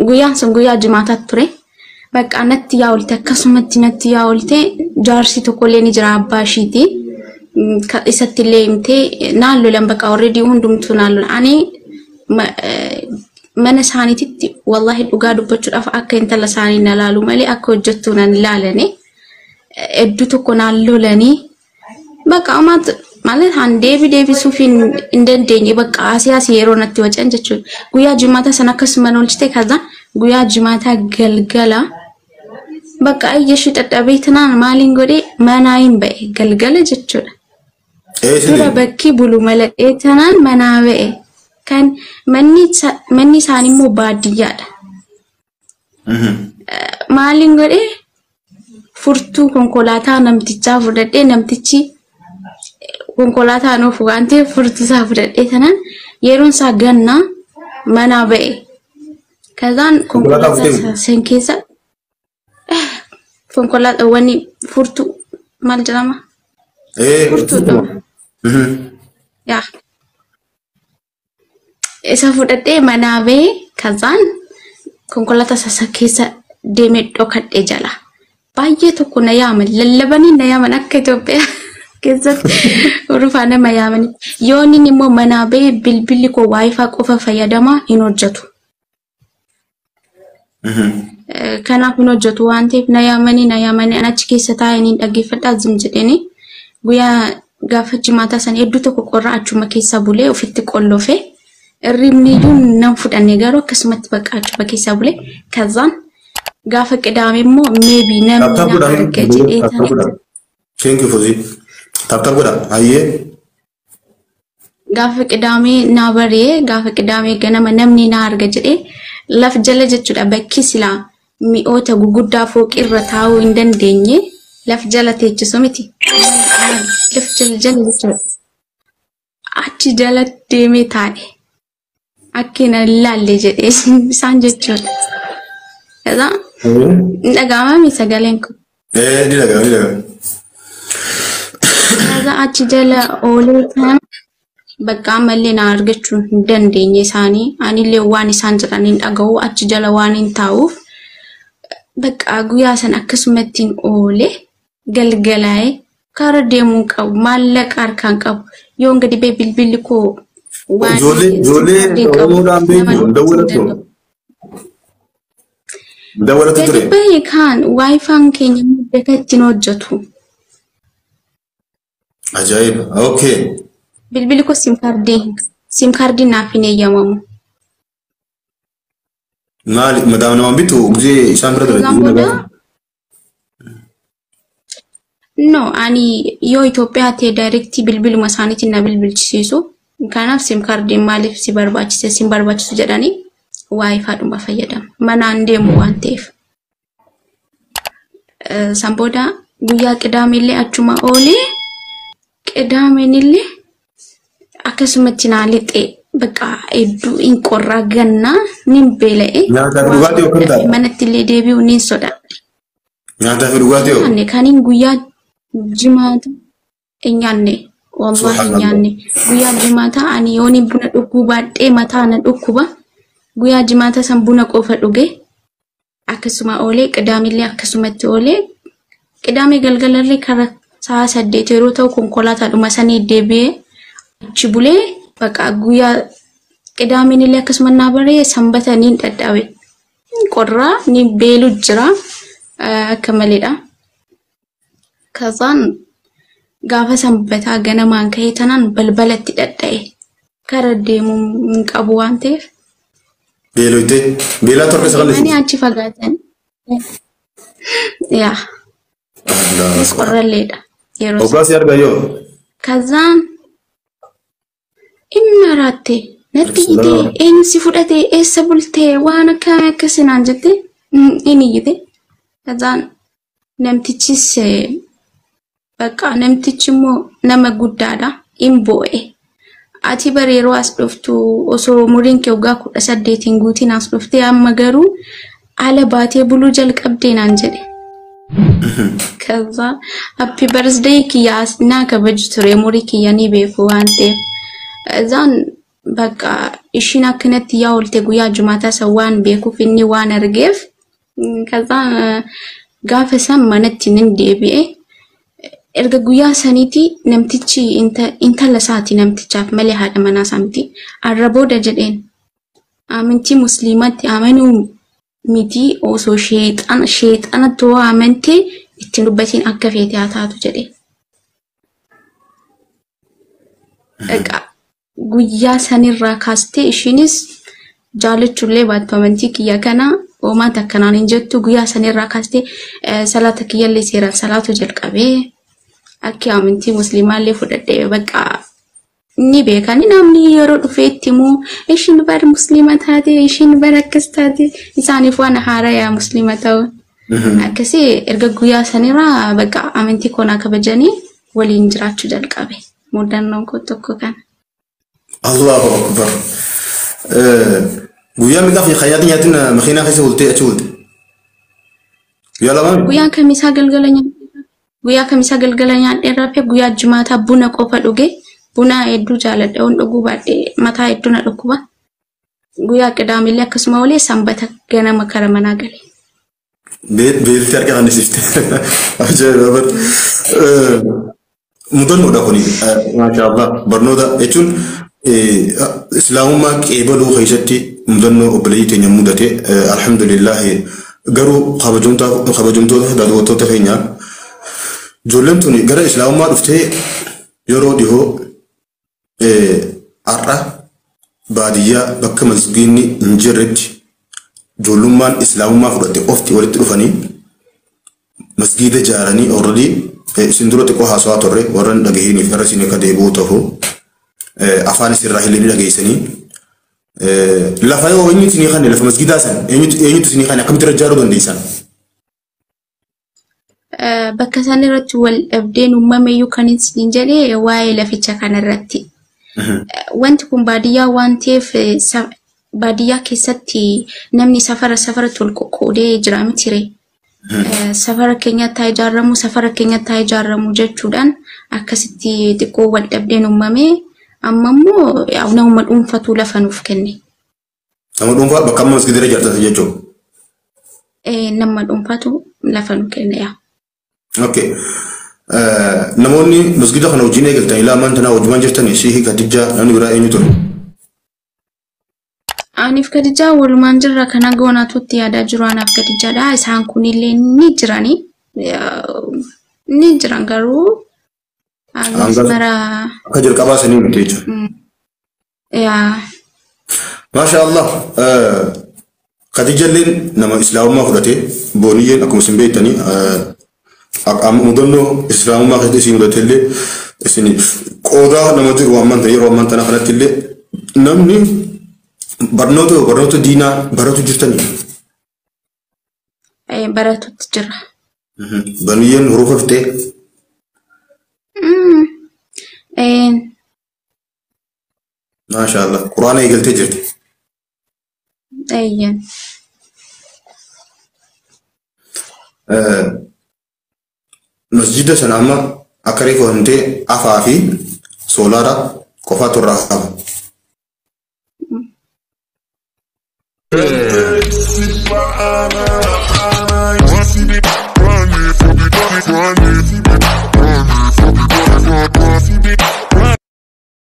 guyaan sun guyyaa jimaataa ture. Bakka natti yaa'ulte akkasumatti natti yaa'ulte jaarsi tokkollee ni jira abbaa ishiiti. Isatti illee himtee naan lolan bakka already hundumtuu naan lolan. Ani mana isaaniititti wallahi dhugaa dubbachuudhaaf akka intala isaanii na laalu malee akka hojjettuu nan ilaalane. Hedduu tokko naan lolanii bakka amaat malee han deebisuuf hin dandeenye bakka asiyaasi yeroo natti wacan jechuudha. Guyyaa jimaata sana akkasuma oolchite kaza guyyaa jimaata galgala bakka ayyashi dadhabeetinaan maaliin godhee manaa hin ba'e galgala jechuudha. Dura bakki bulu malaa'eetinaan manaa ba'e kan manni isaanii immoo baadiyyaadha. Maaliin godhee furtuu konkolaataa namtichaa fudhadhee namtichi konkolaataa nuuf waan ta'eef furtuu isaa fudhadhee tanaan yeroon isaa gannaa manaa ba'e. Kazaan konkolaataa sen keessa konkolaataa wani furtuu maal jedhama? Furtuu yaa isa fudhadhee manaa ba'e. Kazaan konkolaataa sasa keessa deemee dhokadhee jala. Baay'ee tokko na yaaman lallabanii na yaaman akka Itoophiyaa keessatti urufaa nama yaaman. Yoon inni immoo manaa ba'e bilbilli koo waayifaa qofa fayyadamaa hin hojjetu. Kanaaf hin hojjetu waan ta'eef na yaamanii achi keessa taa'anii dhaggeeffadhaa zim jedhanii guyyaa gaafa jimaataa sana hedduu tokko qorraa achuma keessa bulee ofitti qollofe. Irribni iyyuu nan fudhanne garuu akkasumatti bakka achuma keessa bulee. Kazaan gaafa qidaame immoo maybe namni na arga jedhee taa'e. Thank you for it. Tap godha. Hayyee. Gaafa qidaame na baree gaafa qidaame ganama namni na arga jedhee laf jala jechuudha bakki silaa mi'oota guguddaa fooqirra taa'uu hin dandeenye laf jala teechisu miti. Laf jala jechuudha. Achi jala deemee taa'e. Akkina laalle jedhee isaan jechuudha. Kaza dhaga'amami sagaleen kun. Ni dhaga'ama. Kaza achi jala oolee kan bakka ammallee na argachuu hin dandeenye isaanii anillee waan isaan jedhan hin dhaga'u achi jala waan hin taa'uuf bakka guyyaa san akkasumatti oolee galgalaa'ee karaa deemuu qabu maallaqa harkaan qabu yoon gadi bee bilbilli koo waan ijoollee oromoodhaan beeku dawwalatu ture. Gadi kan waayifaan keenya muddata ittiin hojjetu. Ajaa'iba. Okay. Bilbilli koo sim kaardii naaf hin eeyyamamu. Maali madaama nama bitu guzee isaan bira ture. No, ani yoo Itoophiyaa ta'e directly bilbiluma isaaniitiin na bilbilchisiisu. Kanaaf sim kaardii maaliif si barbaachise sim barbaachisu jedhanii waayifaa dhuma fayyadamu. Manaan deemu waan ta'eef. Sambooda guyyaa qidaameellee achuma oolee qidaameellee akkasumatti naa lixee bakka hedduu hin qorraa gannaa nin beela'e. Nyaata fi dhugaatii of kentaa? Manatti illee deebi'u nin sodaadhe. Nyaata fi dhugaatii of? Kaniin guyyaa jimaata hin nyaanne. Wallahi nyaanne. Guyyaa jimaata ani yooni buna dhuguu baadhee mataa na dhukkuba. Guyyaa jimaata san buna qofa dhuge. Akkasuma oolee qidaameellee akkasumatti oolee. Qidaamee galgalarree karaa sa'a 8 yeroo ta'u konkolaataadhuma sanii deebi'ee achi bulee bakka guyyaa qidaameenillee akkasuma naa baree sanbata niin dadhabe. Qorraa ni beelu jira akka maleedha. Kazaan gaafa sanbataa ganamaan ka'ee tanaan balbalatti dadha'e. Karaa deemuu hin qabu waan ta'eef. Beeloyte beelaa torbe sagalee. Ani achi fagaatan. Yaa. Is qorralleedha. Yeroo Obaasi arga yoo. Kazaan inni raatte natti hidhee eenyu si fudhatee eessa bultee waan akkasinaan jette inni hidhe. Kazaan namtichis bakka namtichi immoo nama guddaadha hin boo'e. Ati bara yeroo as dhuftu osoo umuriin kee waggaa 18 guutiin as dhuftee amma garuu ala baatee buluu jalqabdee naan jedhe. Kaza happy birthday kiyya naa kabaju ture umurii kiyya ni beeku waan ta'eef. Zaan بقى إشينا كنت ياول تقويا جماعة سوان بيكو فيني وانا رجيف كذا قاف سمنت نندي بيه إرجع قويا سنتي نمتشي انت لساتي نمتشاف ملي هذا مناسمتي الربو دجدين آمنتي مسلمات آمنوا ميتي أو شيطان تو آمنتي اتنبتين أكفيتي عطاتو جدين guyyaa sanirraa kaastee ishinis jaalachullee baattu amantii kiyya kana oomaata akkanaan hin jettu guyyaa sanirraa kaastee salaata kiyyallee seeraan salaatu jalqabee akki amantii muslimaallee fudhadhee bakka ni beekani namni yeroo dhufeetti immoo ishiin bar muslima taate ishiin bar akkas taate isaaniif waan haaraa yaa muslima ta'u akkasii erga guyyaa sanirraa bakka amantii koonaa kabajanii waliin jiraachuu jalqabe mudannoon koo tokko kana. الله أكبر. ويا مقاف خياطين ياتنا مخينا خيسة ولتي أشود. يلا ما. ويا كميسا قلقلانيا إرابي ويا جماعة بونا كوفا لوجي بونا إدو جالد أون لوجو بعدي متى إدونا لوكوا. ويا كده عمليا كسماولي سامبتا كنا مكرمنا قلي. بيت تركي عن نسيت. أجل بابر. مدن مدخوني ما شاء الله برنودا إتون إسلام ما كيبلو خيشتي مدن أبليت يمودته الحمد لله قرو خبجمتو دادوتو تفينيا جولنتوني قرا إسلام ما رفته يرو ديهو أرى بعديا بك مسجيني نجرت جولمان إسلام ما فرت أفتي ولد رفاني مسجد جاراني أوردي سندرو تكو حاسوا توري ورن دغهيني فرسيني كديبو تهو افان سيراهي لي دغيسني لا فايو ويني تني خاني لا مسجدا سن ايني تسني خاني كم ترجارو دنديسان بكسان رت والابدين ومميو كانت نجري واي لفيتشا كان رتي وانت كون باديا وانتي في باديا كيستي نمني سفر تلقودي جرامتيري سفر كينيا تايجارمو سفر كينيا تايجارمو جتشودان أكستي تكو والدبدين أمامي أمامو يعونه مدون فتو لفنوف كني. مدون فات بكم مسجد رجع تسجيجو. نم مدون فتو لفنوف كني يا. أوكي. نموني مسجد خنا وجيني قلت إلى من تنا وجمان جرتني شيء كتجا أنا برا إني ترى. أنا في كتجا والمانجر كنا جونا توتي هذا جرانا في كتجا ده إسحاق كوني لين نجران كارو مرا كجر كباس نيم تيجا يا ما شاء الله كتجا لين نما إسلام ما فرته بونيين أكون سنبيتني مدنو إسلام ما خدي سيمرتلي سني كودا نما تروى من تنا خلتلي نمني برنوتو دينا براتو جرتني أي براتو تجرا بنيين حروف فتة ما شاء الله قرآن يقول تجرتي أيه مسجد سناما أكريكو هنتي أفافي سولارا كفاتو الرحاب